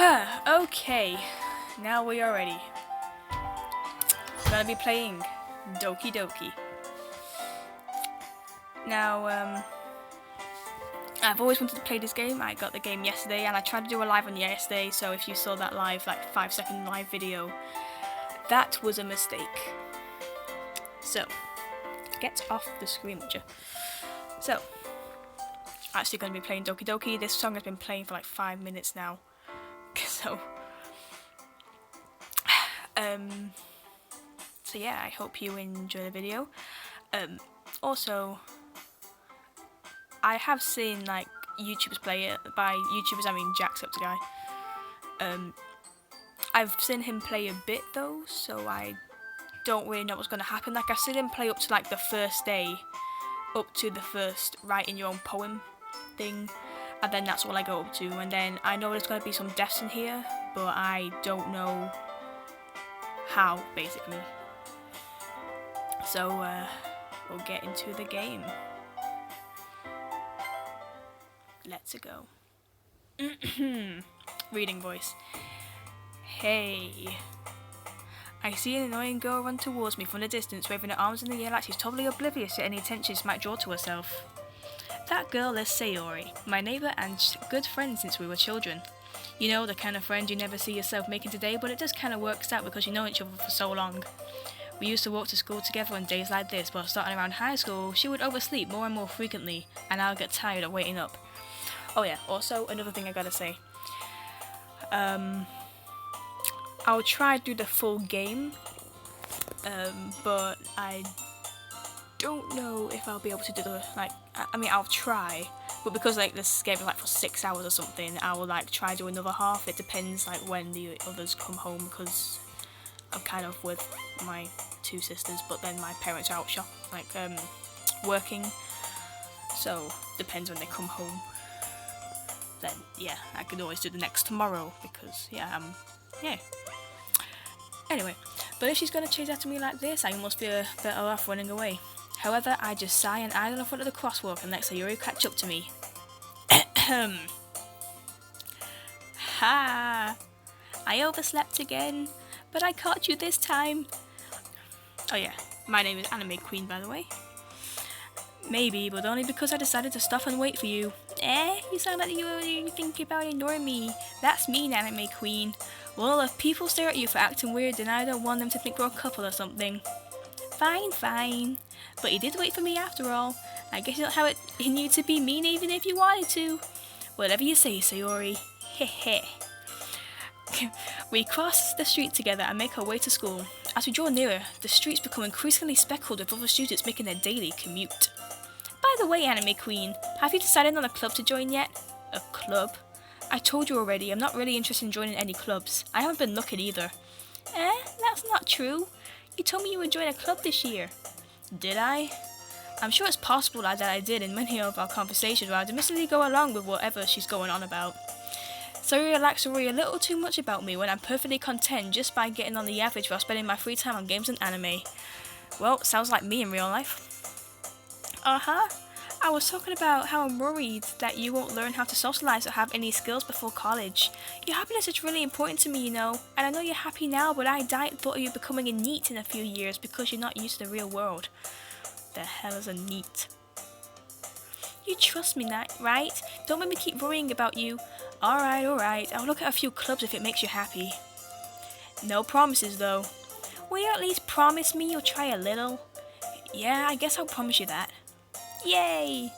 Okay, now we are ready. Gonna be playing Doki Doki. Now, I've always wanted to play this game. I got the game yesterday and I tried to do a live on yesterday, so if you saw that live, like 5-second live video, that was a mistake. So, get off the screen, would you? So, actually gonna be playing Doki Doki. This song has been playing for like 5 minutes now. So, so yeah, I hope you enjoy the video. Also, I have seen like YouTubers play it. By YouTubers I mean Jacksepticeye. I've seen him play a bit though, so I don't really know what's going to happen. Like I've seen him play up to like the first day, up to the first writing your own poem thing, and then that's all I go up to. And then I know there's going to be some deaths in here, but I don't know how, basically. So we'll get into the game. Let's go. Reading voice. Hey. I see an annoying girl run towards me from the distance, waving her arms in the air like she's totally oblivious to any attention she might draw to herself. That girl is Sayori, my neighbour and good friend since we were children. You know, the kind of friend you never see yourself making today, but it just kind of works out because you know each other for so long. We used to walk to school together on days like this, but starting around high school, she would oversleep more and more frequently, and I'll get tired of waiting up. Oh yeah, also another thing I gotta say. I'll try to do the full game, but I don't know if I'll be able to do the, like, I mean I'll try, but because like this game is like for 6 hours or something, I will like try to do another half. It depends like when the others come home, because I'm kind of with my two sisters, but then my parents are out working, so depends when they come home. Then yeah, I could always do the next tomorrow, because yeah. Anyway, but if she's gonna chase after me like this, I must be better off running away. However, I just sigh and idle in front of the crosswalk and let Sayori catch up to me. Ha! I overslept again, but I caught you this time. Oh yeah, my name is Anime Queen, by the way. Maybe, but only because I decided to stop and wait for you. You sound like you think about ignoring me. That's mean, Anime Queen. Well, if people stare at you for acting weird, then I don't want them to think we're a couple or something. Fine. But you did wait for me after all. I guess you don't have it in you to be mean even if you wanted to. Whatever you say, Sayori. Heh. We cross the street together and make our way to school. As we draw nearer, the streets become increasingly speckled with other students making their daily commute. By the way, Anime Queen, have you decided on a club to join yet? A club? I told you already, I'm not really interested in joining any clubs. I haven't been looking either. That's not true. You told me you would join a club this year. Did I? I'm sure it's possible that I did in many of our conversations where I admittedly go along with whatever she's going on about. Sayori likes to worry a little too much about me when I'm perfectly content just by getting on the average while spending my free time on games and anime. Well, sounds like me in real life. I was talking about how I'm worried that you won't learn how to socialize or have any skills before college. Your happiness is really important to me, you know, and I know you're happy now, but I thought of you becoming a NEET in a few years because you're not used to the real world. The hell is a NEET? You trust me, right? Don't make me keep worrying about you. Alright, I'll look at a few clubs if it makes you happy. No promises though. Will you at least promise me you'll try a little? Yeah, I guess I'll promise you that. Yay!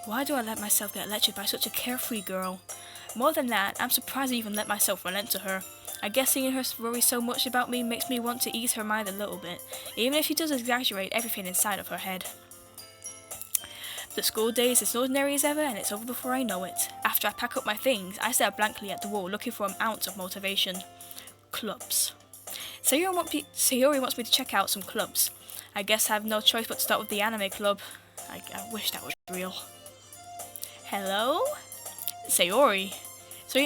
Why do I let myself get lectured by such a carefree girl? More than that, I'm surprised I even let myself relent to her. I guess seeing her worry so much about me makes me want to ease her mind a little bit, even if she does exaggerate everything inside of her head. The school day is as ordinary as ever, and it's over before I know it. After I pack up my things, I stare blankly at the wall, looking for an ounce of motivation. Clubs. Sayori wants me to check out some clubs. I guess I have no choice but to start with the anime club. I wish that was real. Hello? Sayori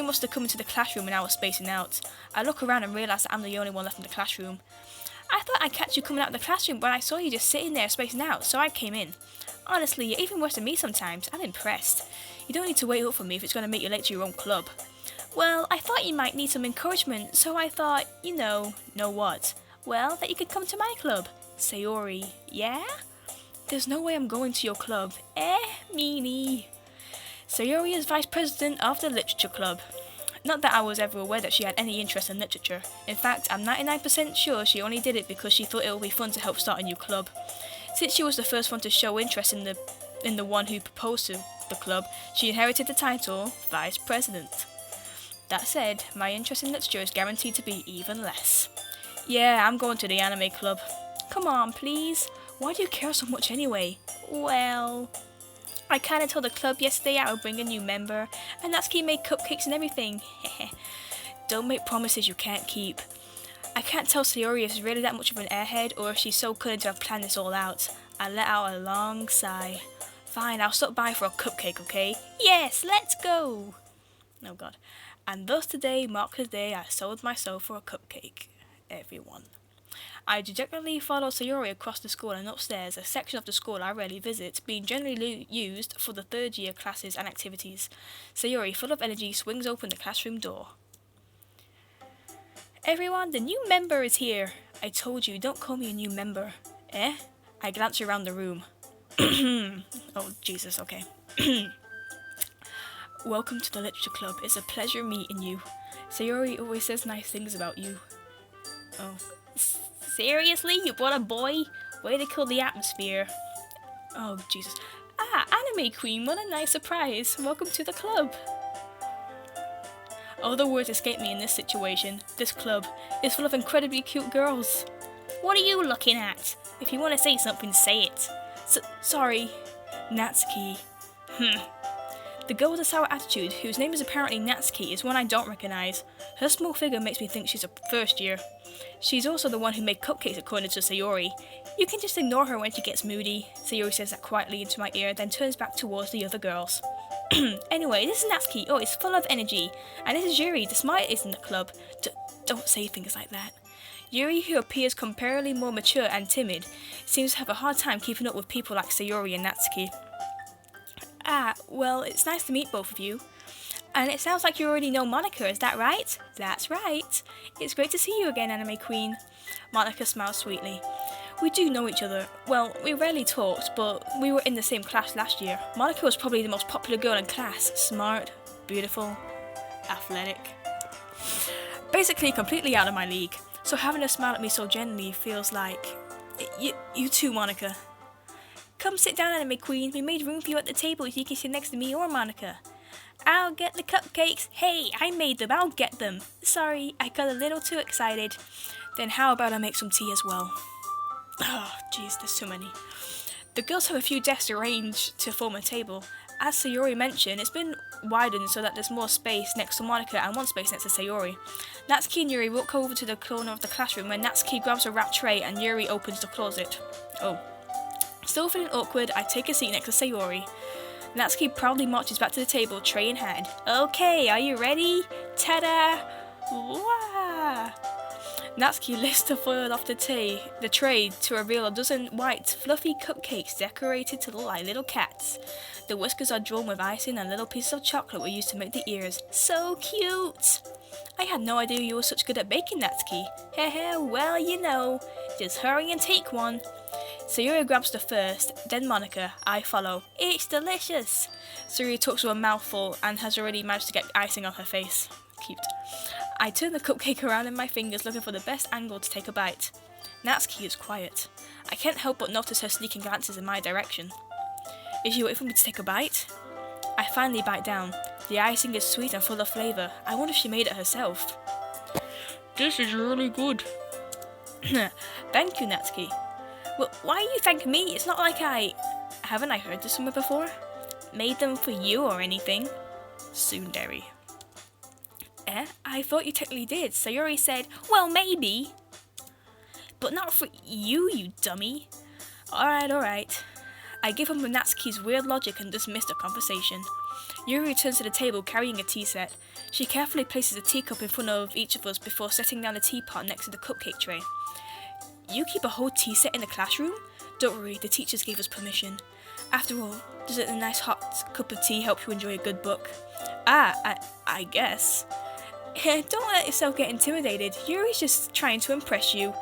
must have come into the classroom and I was spacing out. I look around and realise that I'm the only one left in the classroom. I thought I'd catch you coming out of the classroom, but I saw you just sitting there spacing out, so I came in. Honestly, you're even worse than me sometimes. I'm impressed. You don't need to wait up for me if it's going to make you late to your own club. Well, I thought you might need some encouragement, so I thought, know what? Well, that you could come to my club. Sayori, yeah? There's no way I'm going to your club. Meanie. Sayori is vice president of the literature club. Not that I was ever aware that she had any interest in literature. In fact, I'm 99% sure she only did it because she thought it would be fun to help start a new club. Since she was the first one to show interest in the one who proposed to the club, she inherited the title Vice President. That said, my interest in literature is guaranteed to be even less. Yeah, I'm going to the anime club. Come on, please. Why do you care so much anyway? Well, I kinda told the club yesterday I would bring a new member, and Natsuki made cupcakes and everything. Don't make promises you can't keep. I can't tell Sayori if she's really that much of an airhead or if she's so cunning to have planned this all out. I let out a long sigh. Fine, I'll stop by for a cupcake, okay? Yes, let's go! Oh god. And thus today marked the day I sold myself for a cupcake. Everyone. I dejectedly followed Sayori across the school and upstairs, a section of the school I rarely visit, being generally used for the third year classes and activities. Sayori, full of energy, swings open the classroom door. Everyone, the new member is here. I told you, don't call me a new member. I glance around the room. Oh, Jesus, okay. Welcome to the literature club. It's a pleasure meeting you. Sayori always says nice things about you. Oh. Seriously? You brought a boy? Way to kill the atmosphere. Oh, Jesus. Anime Queen, what a nice surprise. Welcome to the club. All the words escape me in this situation. This club is full of incredibly cute girls. What are you looking at? If you want to say something, say it. Sorry. Natsuki. The girl with a sour attitude, whose name is apparently Natsuki, is one I don't recognize. Her small figure makes me think she's a first year. She's also the one who made cupcakes according to Sayori. You can just ignore her when she gets moody. Sayori says that quietly into my ear, then turns back towards the other girls. Anyway, this is Natsuki. Oh, it's full of energy. And this is Yuri, the smartest in the club. Don't say things like that. Yuri, who appears comparatively more mature and timid, seems to have a hard time keeping up with people like Sayori and Natsuki. Well, it's nice to meet both of you. And it sounds like you already know Monica, is that right? That's right. It's great to see you again, Anime Queen. Monica smiles sweetly. We do know each other. Well, we rarely talked, but we were in the same class last year. Monica was probably the most popular girl in class. Smart, beautiful, athletic. Basically completely out of my league. So having her smile at me so gently feels like... You too, Monica. Come sit down, Anime Queen. We made room for you at the table so you can sit next to me or Monica. I'll get the cupcakes. Hey, I made them. I'll get them. Sorry, I got a little too excited. Then how about I make some tea as well? Oh, jeez, there's too many. The girls have a few desks arranged to form a table. As Sayori mentioned, it's been widened so that there's more space next to Monica and one space next to Sayori. Natsuki and Yuri walk over to the corner of the classroom where Natsuki grabs a wrapped tray and Yuri opens the closet. Oh. Still feeling awkward, I take a seat next to Sayori. Natsuki proudly marches back to the table, tray in hand. Okay, are you ready? Ta-da! Wah! Natsuki lifts the foil off the tray to reveal a dozen white, fluffy cupcakes decorated to look like little cats. The whiskers are drawn with icing and little pieces of chocolate were used to make the ears. So cute! I had no idea you were such good at baking, Natsuki. Heh, well, you know. Just hurry and take one. Sayori grabs the first, then Monica. I follow. It's delicious! Sayori talks with a mouthful and has already managed to get icing on her face. Cute. I turn the cupcake around in my fingers looking for the best angle to take a bite. Natsuki is quiet. I can't help but notice her sneaking glances in my direction. Is she waiting for me to take a bite? I finally bite down. The icing is sweet and full of flavour. I wonder if she made it herself. This is really good. Thank you, Natsuki. Well, why are you thanking me? It's not like haven't I heard this somewhere before? Made them for you or anything? Tsundere. I thought you technically did. Sayori said, well, maybe. But not for you, you dummy. Alright. I give up on Natsuki's weird logic and dismiss the conversation. Yuri returns to the table carrying a tea set. She carefully places a teacup in front of each of us before setting down the teapot next to the cupcake tray. You keep a whole tea set in the classroom? Don't worry, the teachers gave us permission. After all, doesn't a nice hot cup of tea help you enjoy a good book? I guess. Don't let yourself get intimidated. Yuri's just trying to impress you.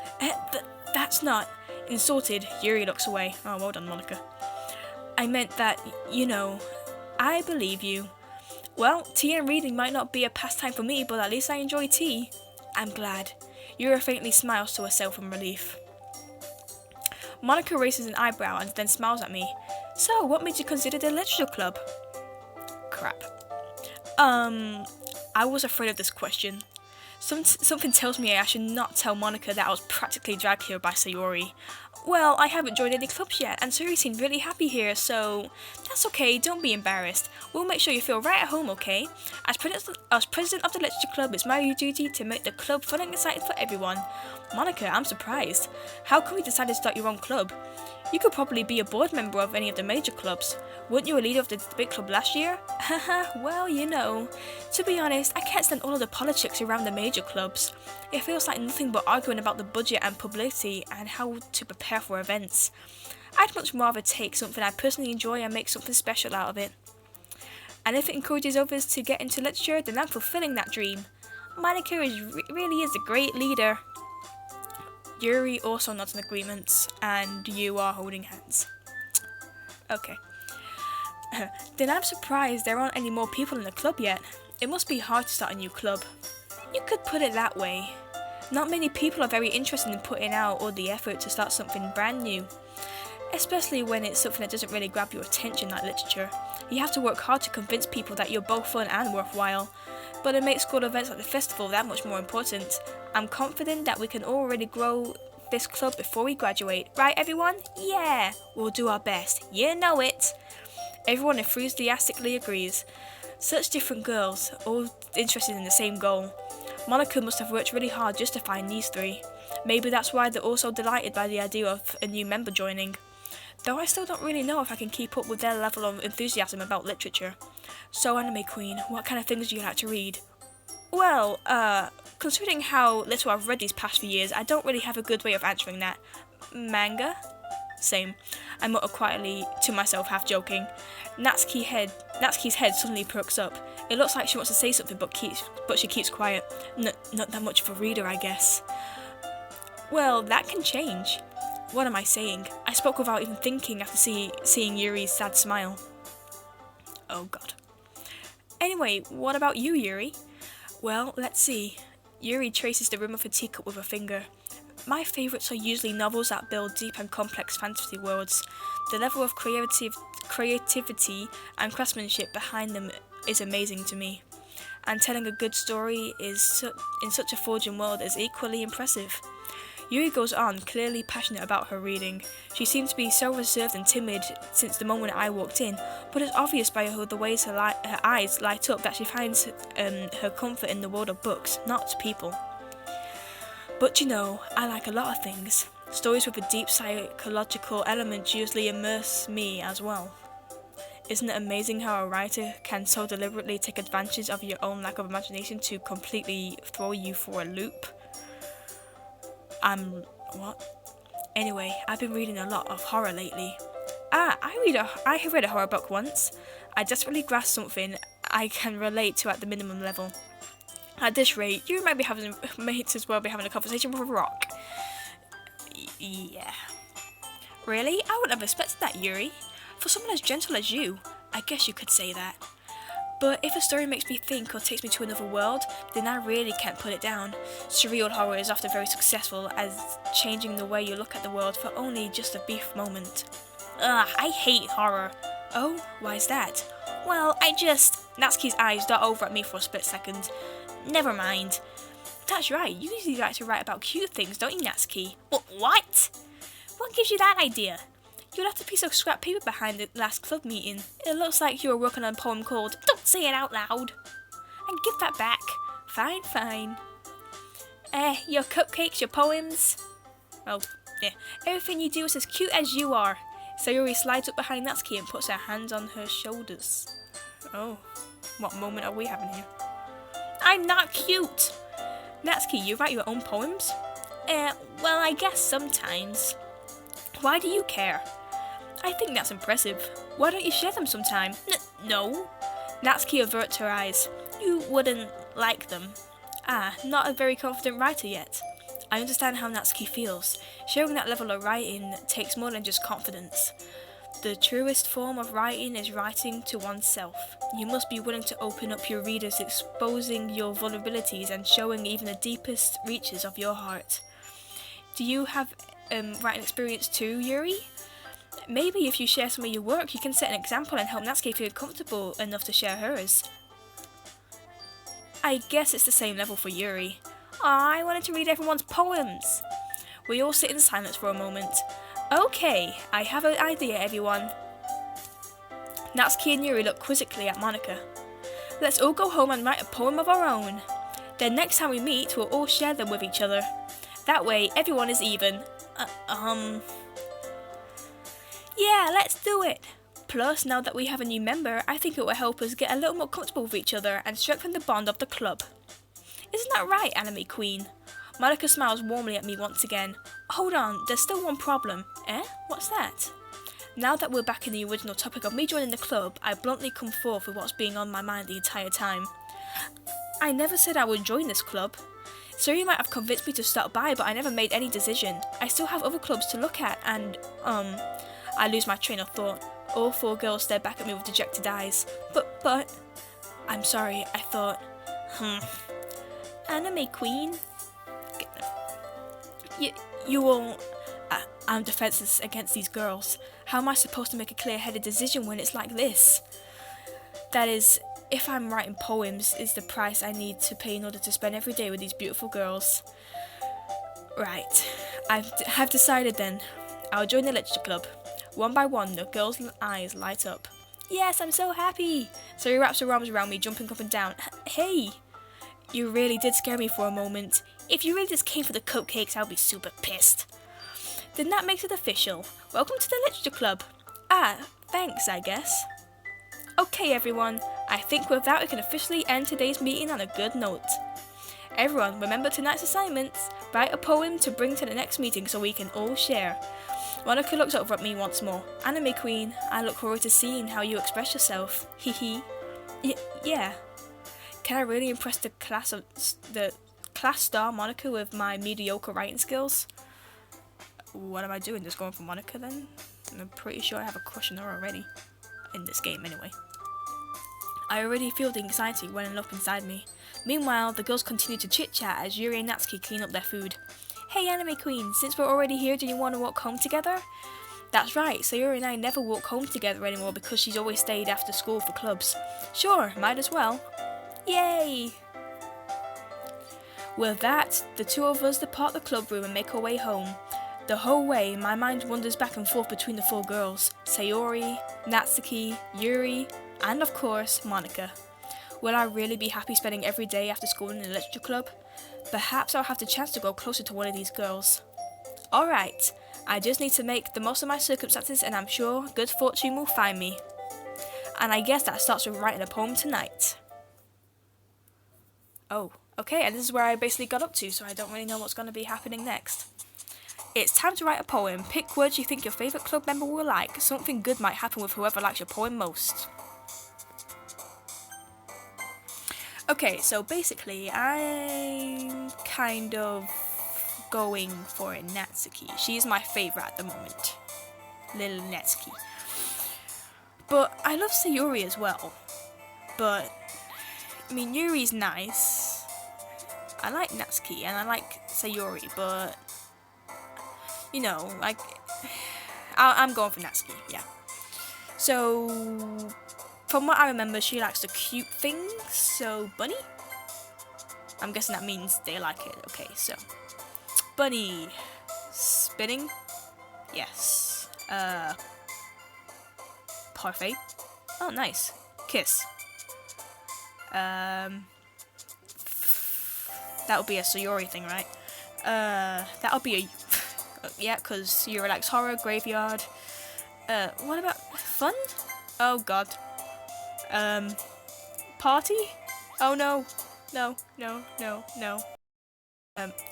That's not... Insulted, Yuri looks away. Oh, well done, Monica. I meant that, I believe you. Well, tea and reading might not be a pastime for me, but at least I enjoy tea. I'm glad. Yuri faintly smiles to herself in relief. Monica raises an eyebrow and then smiles at me. So, what made you consider the literature club? Crap. I was afraid of this question. Something tells me I should not tell Monica that I was practically dragged here by Sayori. Well, I haven't joined any clubs yet, and Sayori seemed really happy here, so that's okay, don't be embarrassed. We'll make sure you feel right at home, okay? As president of the literature club, it's my duty to make the club fun and exciting for everyone. Monica, I'm surprised. How come you decided to start your own club? You could probably be a board member of any of the major clubs. Weren't you a leader of the big club last year? Haha, well, To be honest, I can't stand all of the politics around the major clubs. It feels like nothing but arguing about the budget and publicity and how to prepare for events. I'd much rather take something I personally enjoy and make something special out of it. And if it encourages others to get into literature, then I'm fulfilling that dream. Monica really is a great leader. Yuri also nods in agreement, and you are holding hands. Okay. Then I'm surprised there aren't any more people in the club yet. It must be hard to start a new club. You could put it that way. Not many people are very interested in putting out all the effort to start something brand new. Especially when it's something that doesn't really grab your attention like literature. You have to work hard to convince people that you're both fun and worthwhile. But it makes school events like the festival that much more important. I'm confident that we can already grow this club before we graduate. Right, everyone? Yeah! We'll do our best. You know it! Everyone enthusiastically agrees. Such different girls, all interested in the same goal. Monica must have worked really hard just to find these three. Maybe that's why they're all so delighted by the idea of a new member joining. Though I still don't really know if I can keep up with their level of enthusiasm about literature. So, Anime Queen, what kind of things do you like to read? Well, considering how little I've read these past few years, I don't really have a good way of answering that. Manga? Same. I mutter quietly to myself, half joking. Natsuki's head suddenly perks up. It looks like she wants to say something, but she keeps quiet. Not that much of a reader, I guess. Well, that can change. What am I saying? I spoke without even thinking after seeing Yuri's sad smile. Oh god. Anyway, what about you, Yuri? Well, let's see. Yuri traces the rim of her teacup with her finger. My favourites are usually novels that build deep and complex fantasy worlds. The level of creativity and craftsmanship behind them is amazing to me. And telling a good story in such a forging world is equally impressive. Yuri goes on, clearly passionate about her reading. She seems to be so reserved and timid since the moment I walked in, but it's obvious by the ways her eyes light up that she finds her comfort in the world of books, not people. But I like a lot of things. Stories with a deep psychological element usually immerse me as well. Isn't it amazing how a writer can so deliberately take advantage of your own lack of imagination to completely throw you for a loop? What? Anyway, I've been reading a lot of horror lately. I have read a horror book once. I desperately grasped something I can relate to at the minimum level. At this rate, you might as well be having a conversation with a rock. Yeah. Really? I wouldn't have expected that, Yuri. For someone as gentle as you, I guess you could say that. But if a story makes me think or takes me to another world, then I really can't put it down. Surreal horror is often very successful as changing the way you look at the world for only just a brief moment. Ugh, I hate horror. Oh, why's that? Well, Natsuki's eyes dart over at me for a split second. Never mind. That's right, you usually like to write about cute things, don't you, Natsuki? What? What gives you that idea? You left a piece of scrap paper behind the last club meeting. It looks like you were working on a poem called Don't Say It Out Loud. And give that back. Fine. Your cupcakes, your poems. Oh, yeah. Everything you do is as cute as you are. Sayori slides up behind Natsuki and puts her hands on her shoulders. Oh, what moment are we having here? I'm not cute! Natsuki, you write your own poems? Well, I guess sometimes. Why do you care? I think that's impressive. Why don't you share them sometime? No. Natsuki averts her eyes. You wouldn't like them. Not a very confident writer yet. I understand how Natsuki feels. Sharing that level of writing takes more than just confidence. The truest form of writing is writing to oneself. You must be willing to open up your readers, exposing your vulnerabilities and showing even the deepest reaches of your heart. Do you have writing experience too, Yuri? Maybe if you share some of your work, you can set an example and help Natsuki feel comfortable enough to share hers. I guess it's the same level for Yuri. I wanted to read everyone's poems. We all sit in silence for a moment. Okay, I have an idea, everyone. Natsuki and Yuri look quizzically at Monika. Let's all go home and write a poem of our own. Then next time we meet, we'll all share them with each other. That way, everyone is even. Yeah, let's do it. Plus, now that we have a new member, I think it will help us get a little more comfortable with each other and strengthen the bond of the club. Isn't that right, Anime Queen? Monika smiles warmly at me once again. Hold on, there's still one problem. What's that? Now that we're back in the original topic of me joining the club, I bluntly come forth with what's been on my mind the entire time. I never said I would join this club. So you might have convinced me to stop by, but I never made any decision. I still have other clubs to look at and, I lose my train of thought. All four girls stare back at me with dejected eyes. But, I'm sorry, I thought, Anime Queen? You won't. I'm defenseless against these girls. How am I supposed to make a clear-headed decision when it's like this? That is, if I'm writing poems, is the price I need to pay in order to spend every day with these beautiful girls. Right, I've decided then. I'll join the literature club. One by one, the girls' eyes light up. Yes, I'm so happy! So he wraps her arms around me, jumping up and down. Hey! You really did scare me for a moment. If you really just came for the cupcakes, I'll be super pissed. Then that makes it official. Welcome to the literature club. Thanks, I guess. Okay, everyone. I think with that we can officially end today's meeting on a good note. Everyone, remember tonight's assignments. Write a poem to bring to the next meeting so we can all share. Monika looks over at me once more. Anime Queen, I look forward to seeing how you express yourself. Hehe. Yeah. Can I really impress the class star Monika with my mediocre writing skills? What am I doing? Just going for Monika then? I'm pretty sure I have a crush on her already. In this game anyway. I already feel the anxiety welling up inside me. Meanwhile, the girls continue to chit-chat as Yuri and Natsuki clean up their food. Hey Anime Queen, since we're already here, do you want to walk home together? That's right, Sayuri and I never walk home together anymore because she's always stayed after school for clubs. Sure, might as well. Yay! With that, the two of us depart the club room and make our way home. The whole way, my mind wanders back and forth between the four girls, Sayori, Natsuki, Yuri, and of course, Monika. Will I really be happy spending every day after school in the literature club? Perhaps I'll have the chance to go closer to one of these girls. Alright, I just need to make the most of my circumstances and I'm sure good fortune will find me. And I guess that starts with writing a poem tonight. Oh, okay, and this is where I basically got up to, so I don't really know what's going to be happening next. It's time to write a poem. Pick words you think your favourite club member will like. Something good might happen with whoever likes your poem most. Okay, so basically, I'm kind of going for Natsuki. She's my favourite at the moment. Little Natsuki. But I love Sayuri as well. But, I mean, Yuri's nice. I like Natsuki and I like Sayuri, but, you know, like, I'm going for Natsuki, yeah. So, from what I remember, she likes the cute things, so bunny? I'm guessing that means they like it. Okay, so bunny. Spinning? Yes. Parfait. Oh, nice. Kiss. That would be a Sayori thing, right? That would be a... yeah, because you relax horror, graveyard. What about... fun? Oh, God. Party? Oh no. No.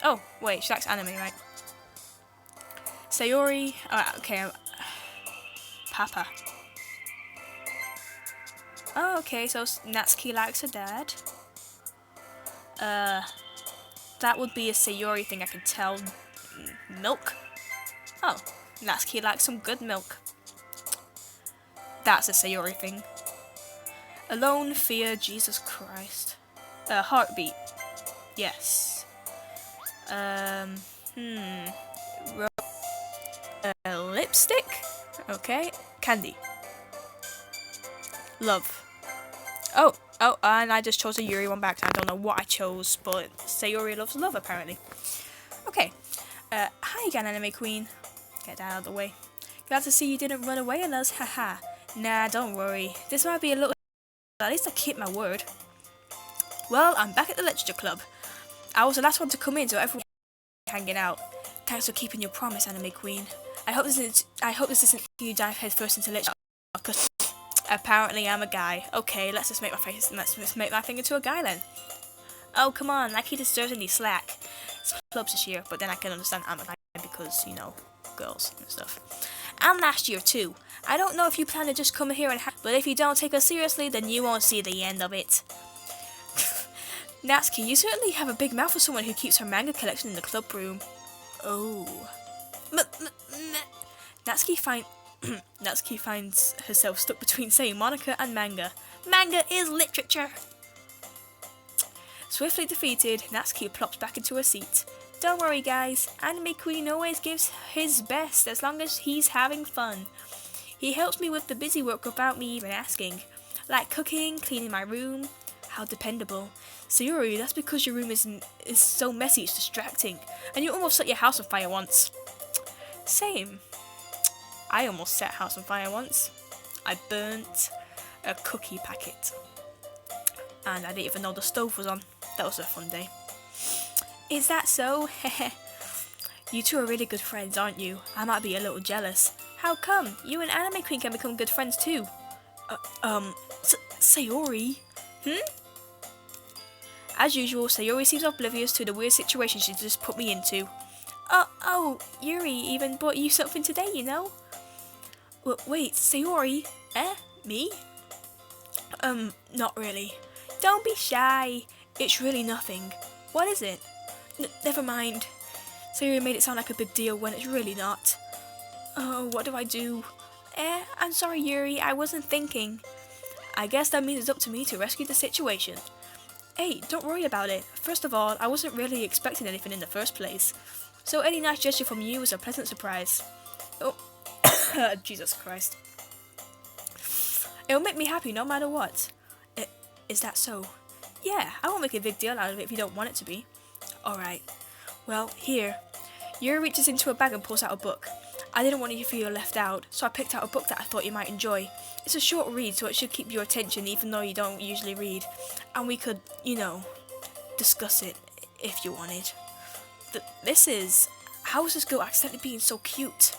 Oh, wait, she likes anime, right? Sayori. Okay. Papa. Oh, okay, so Natsuki likes her dad. that would be a Sayori thing, I could tell. Milk? Oh, Natsuki likes some good milk. That's a Sayori thing. Alone, fear, Jesus Christ. Heartbeat. Yes. Lipstick? Okay. Candy. Love. Oh, and I just chose a Yuri one back. I don't know what I chose, but Sayori loves love, apparently. Okay. Hi again, Anime Queen. Get that out of the way. Glad to see you didn't run away on us, haha. Nah, don't worry. This might be a little... At least I keep my word. Well, I'm back at the Literature Club. I was the last one to come in, so everyone hanging out. Thanks for keeping your promise, Anime Queen. I hope this isn't you dive headfirst into literature, because apparently I'm a guy. Okay, let's just make my thing into a guy then. Oh, come on, like he deserves any slack. It's clubs this year, but then I can understand I'm a guy because, you know, girls and stuff. And last year too. I don't know if you plan to just come here and but if you don't take us seriously, then you won't see the end of it. Natsuki, you certainly have a big mouth for someone who keeps her manga collection in the club room. Oh. Natsuki finds herself stuck between saying Monica and manga. Manga is literature! Swiftly defeated, Natsuki plops back into her seat. Don't worry guys, Anime Queen always gives his best as long as he's having fun. He helps me with the busy work without me even asking. Like cooking, cleaning my room. How dependable. Sayori, that's because your room is so messy it's distracting. And you almost set your house on fire once. Same. I almost set a house on fire once. I burnt a cookie packet. And I didn't even know the stove was on. That was a fun day. Is that so? You two are really good friends, aren't you? I might be a little jealous. How come? You and Anime Queen can become good friends too. Sayori? As usual, Sayori seems oblivious to the weird situation she just put me into. Oh, Yuri even bought you something today, you know? Wait, Sayori? Me? Not really. Don't be shy. It's really nothing. What is it? Never mind. Sayori made it sound like a big deal when it's really not. Oh, what do I do? I'm sorry, Yuri. I wasn't thinking. I guess that means it's up to me to rescue the situation. Hey, don't worry about it. First of all, I wasn't really expecting anything in the first place. So any nice gesture from you was a pleasant surprise. Oh, Jesus Christ. It'll make me happy no matter what. Is that so? Yeah, I won't make a big deal out of it if you don't want it to be. Alright. Well, here. Yuri reaches into a bag and pulls out a book. I didn't want you to feel left out, so I picked out a book that I thought you might enjoy. It's a short read, so it should keep your attention even though you don't usually read. And we could, you know, discuss it if you wanted. This is... How is this girl accidentally being so cute?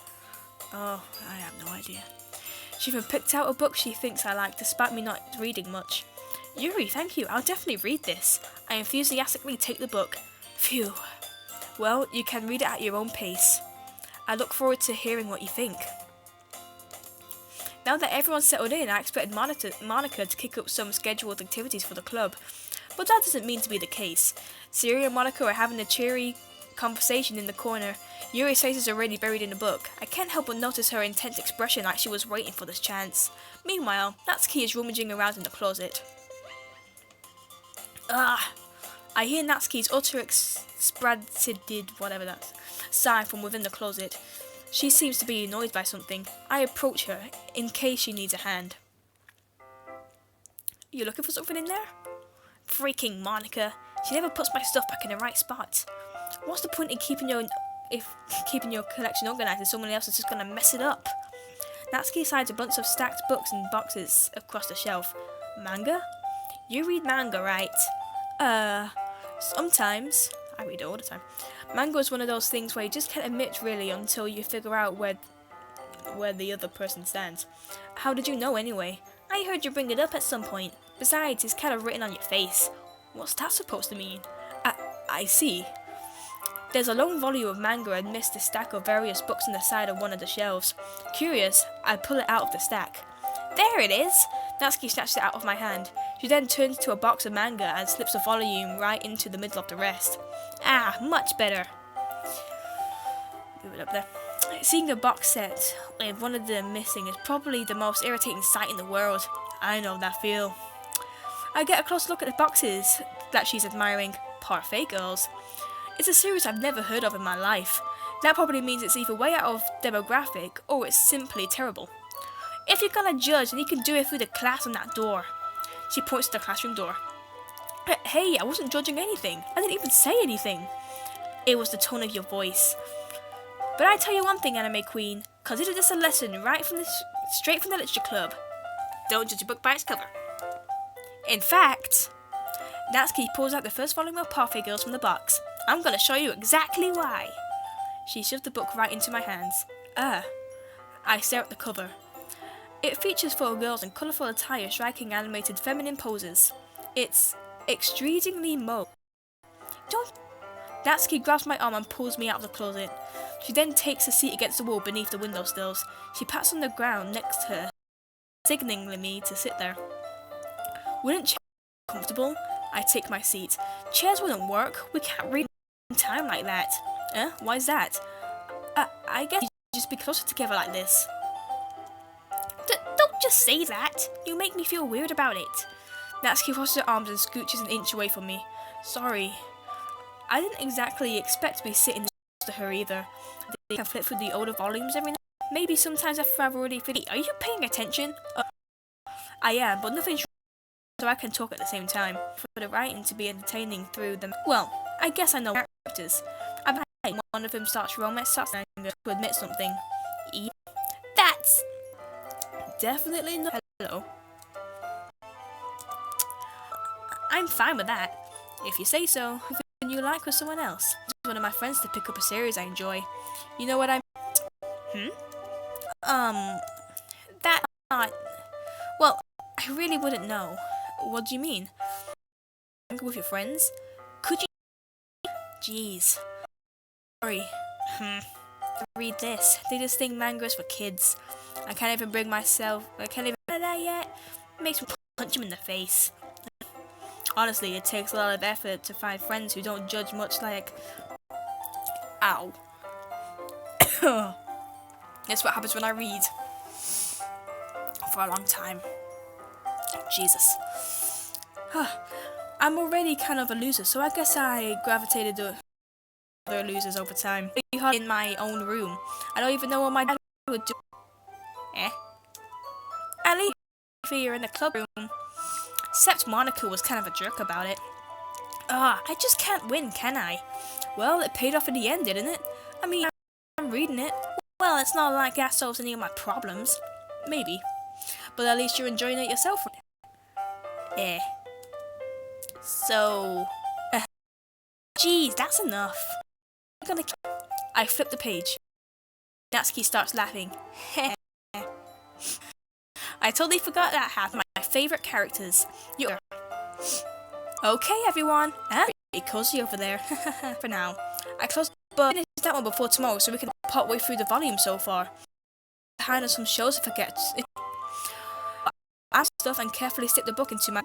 Oh, I have no idea. She even picked out a book she thinks I like, despite me not reading much. Yuri, thank you. I'll definitely read this. I enthusiastically take the book. Phew. Well, you can read it at your own pace. I look forward to hearing what you think. Now that everyone's settled in, I expected Monica to kick up some scheduled activities for the club. But that doesn't mean to be the case. Siri and Monica are having a cheery conversation in the corner. Yuri's face is already buried in the book. I can't help but notice her intense expression like she was waiting for this chance. Meanwhile, Natsuki is rummaging around in the closet. I hear Natsuki's utter whatever that's, sigh from within the closet. She seems to be annoyed by something. I approach her, in case she needs a hand. You looking for something in there? Freaking Monica. She never puts my stuff back in the right spot. What's the point in keeping your collection organized if someone else is just gonna mess it up? Natsuki sides a bunch of stacked books and boxes across the shelf. Manga? You read manga, right? Sometimes. I read it all the time. Manga is one of those things where you just can't admit really until you figure out where the other person stands. How did you know anyway? I heard you bring it up at some point. Besides, it's kind of written on your face. What's that supposed to mean? I see. There's a long volume of manga amidst a stack of various books on the side of one of the shelves. Curious, I pull it out of the stack. There it is! Natsuki snatched it out of my hand. She then turns to a box of manga and slips a volume right into the middle of the rest. Ah, much better. Move it up there. Seeing a box set with one of them missing is probably the most irritating sight in the world. I know that feel. I get a close look at the boxes that she's admiring. Parfait Girls. It's a series I've never heard of in my life. That probably means it's either way out of demographic or it's simply terrible. If you're gonna judge, then you can do it through the class on that door. She points to the classroom door. Hey, I wasn't judging anything. I didn't even say anything. It was the tone of your voice. But I tell you one thing, Anime Queen. Consider this a lesson straight from the literature club. Don't judge a book by its cover. In fact, Natsuki pulls out the first volume of Parfait Girls from the box. I'm gonna show you exactly why. She shoved the book right into my hands. I stare at the cover. It features 4 girls in colourful attire striking animated feminine poses. It's extremely Don't. Natsuki grabs my arm and pulls me out of the closet. She then takes a seat against the wall beneath the windowsills. She pats on the ground next to her, signaling me to sit there. Wouldn't chairs be comfortable? I take my seat. Chairs wouldn't work. We can't read in time like that. Why's that? I guess you just be closer together like this. Don't just say that. You make me feel weird about it. Natsuki crosses her arms and scooches an inch away from me. Sorry. I didn't exactly expect to be sitting next to her either. They can flip through the older volumes every now and then. Maybe sometimes after I've already finished. Are you paying attention? I am, but nothing's so I can talk at the same time. For the writing to be entertaining through them. Well, I guess I know characters. I'm happy one of them starts romance, starts anger to admit something. Yeah, that's definitely not. Hello. I'm fine with that. If you say so. Then you like with someone else. It's one of my friends to pick up a series I enjoy. You know what I mean? That not. Well, I really wouldn't know. What do you mean? With your friends? Could you? Jeez. Sorry. Read this. They just think manga's for kids. I can't even bring myself. I can't even do that yet. Makes me punch him in the face. Honestly, it takes a lot of effort to find friends who don't judge much like. Ow. That's what happens when I read. For a long time. Jesus. I'm already kind of a loser, so I guess I gravitated to other losers over time. In my own room. I don't even know what my dad would do. At least if you're in the club room. Except Monica was kind of a jerk about it. I just can't win, can I? Well, it paid off in the end, didn't it? I mean, I'm reading it. Well, it's not like that solves any of my problems. Maybe. But at least you're enjoying it yourself. So... Jeez, that's enough. I flip the page. Natsuki starts laughing. I totally forgot that half my favorite characters. You're okay, everyone. Pretty cozy over there. For now. I closed but finish that one before tomorrow so we can part way through the volume so far. Behind on some shows if I get. I'm stuff and carefully slip the book into my